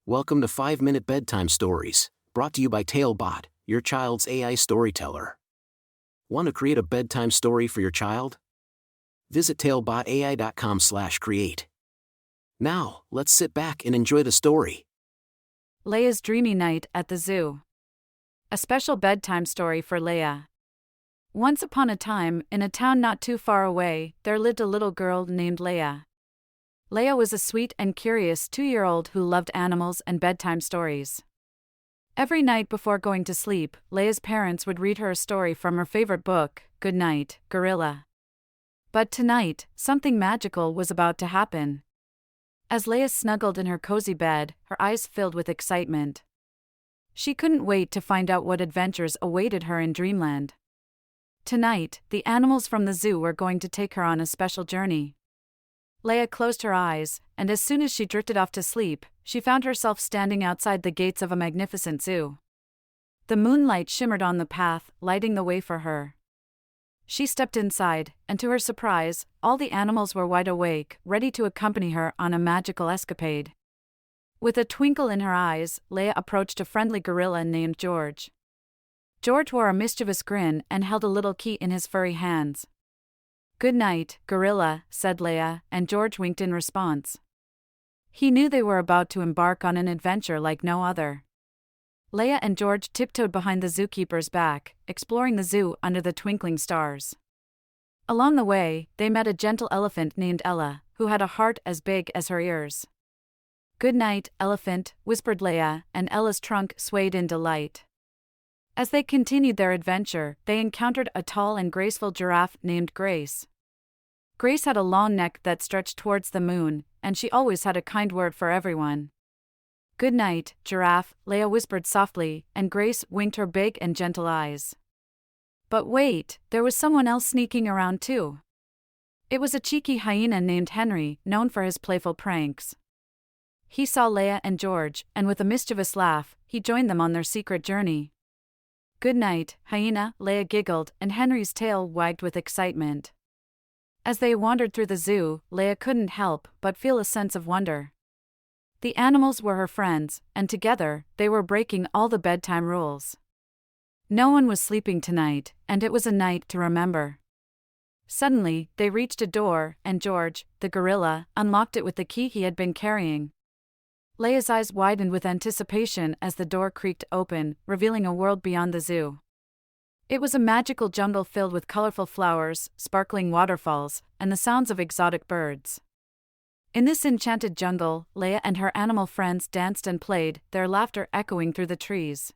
Welcome to 5-Minute Bedtime Stories, brought to you by TaleBot, your child's AI storyteller. Want to create a bedtime story for your child? Visit talebotai.com/create. Now, let's sit back and enjoy the story. Leia's Dreamy Night at the Zoo. A special bedtime story for Leia. Once upon a time, in a town not too far away, there lived a little girl named Leia. Leia was a sweet and curious 2-year-old who loved animals and bedtime stories. Every night before going to sleep, Leia's parents would read her a story from her favorite book, Good Night, Gorilla. But tonight, something magical was about to happen. As Leia snuggled in her cozy bed, her eyes filled with excitement. She couldn't wait to find out what adventures awaited her in Dreamland. Tonight, the animals from the zoo were going to take her on a special journey. Leia closed her eyes, and as soon as she drifted off to sleep, she found herself standing outside the gates of a magnificent zoo. The moonlight shimmered on the path, lighting the way for her. She stepped inside, and to her surprise, all the animals were wide awake, ready to accompany her on a magical escapade. With a twinkle in her eyes, Leia approached a friendly gorilla named George. George wore a mischievous grin and held a little key in his furry hands. "Good night, gorilla," said Leia, and George winked in response. He knew they were about to embark on an adventure like no other. Leia and George tiptoed behind the zookeeper's back, exploring the zoo under the twinkling stars. Along the way, they met a gentle elephant named Ella, who had a heart as big as her ears. "Good night, elephant," whispered Leia, and Ella's trunk swayed in delight. As they continued their adventure, they encountered a tall and graceful giraffe named Grace. Grace had a long neck that stretched towards the moon, and she always had a kind word for everyone. "Good night, giraffe," Leia whispered softly, and Grace winked her big and gentle eyes. But wait, there was someone else sneaking around too. It was a cheeky hyena named Henry, known for his playful pranks. He saw Leia and George, and with a mischievous laugh, he joined them on their secret journey. "Good night, hyena," Leia giggled, and Henry's tail wagged with excitement. As they wandered through the zoo, Leia couldn't help but feel a sense of wonder. The animals were her friends, and together, they were breaking all the bedtime rules. No one was sleeping tonight, and it was a night to remember. Suddenly, they reached a door, and George, the gorilla, unlocked it with the key he had been carrying. Leia's eyes widened with anticipation as the door creaked open, revealing a world beyond the zoo. It was a magical jungle filled with colorful flowers, sparkling waterfalls, and the sounds of exotic birds. In this enchanted jungle, Leia and her animal friends danced and played, their laughter echoing through the trees.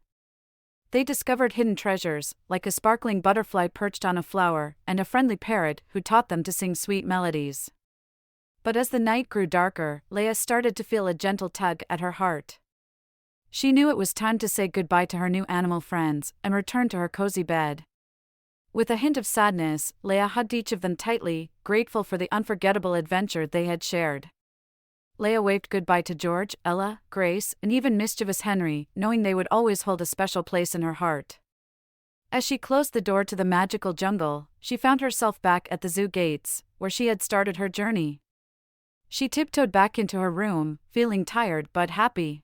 They discovered hidden treasures, like a sparkling butterfly perched on a flower, and a friendly parrot who taught them to sing sweet melodies. But as the night grew darker, Leia started to feel a gentle tug at her heart. She knew it was time to say goodbye to her new animal friends and return to her cozy bed. With a hint of sadness, Leia hugged each of them tightly, grateful for the unforgettable adventure they had shared. Leia waved goodbye to George, Ella, Grace, and even mischievous Henry, knowing they would always hold a special place in her heart. As she closed the door to the magical jungle, she found herself back at the zoo gates, where she had started her journey. She tiptoed back into her room, feeling tired but happy.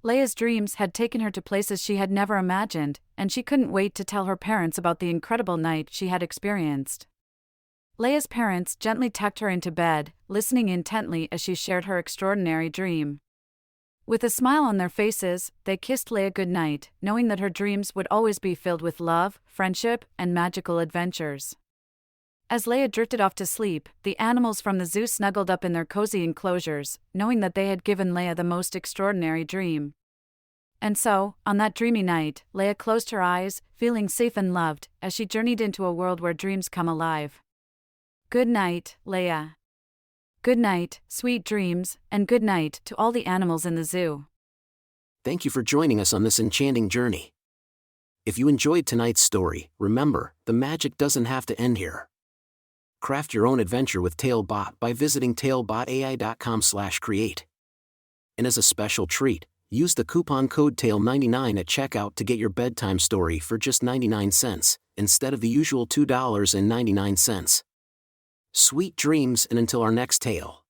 Leia's dreams had taken her to places she had never imagined, and she couldn't wait to tell her parents about the incredible night she had experienced. Leia's parents gently tucked her into bed, listening intently as she shared her extraordinary dream. With a smile on their faces, they kissed Leia goodnight, knowing that her dreams would always be filled with love, friendship, and magical adventures. As Leia drifted off to sleep, the animals from the zoo snuggled up in their cozy enclosures, knowing that they had given Leia the most extraordinary dream. And so, on that dreamy night, Leia closed her eyes, feeling safe and loved, as she journeyed into a world where dreams come alive. Good night, Leia. Good night, sweet dreams, and good night to all the animals in the zoo. Thank you for joining us on this enchanting journey. If you enjoyed tonight's story, remember, the magic doesn't have to end here. Craft your own adventure with TaleBot by visiting talebotai.com/create. And as a special treat, use the coupon code TALE99 at checkout to get your bedtime story for just 99 cents, instead of the usual $2.99. Sweet dreams, and until our next tale.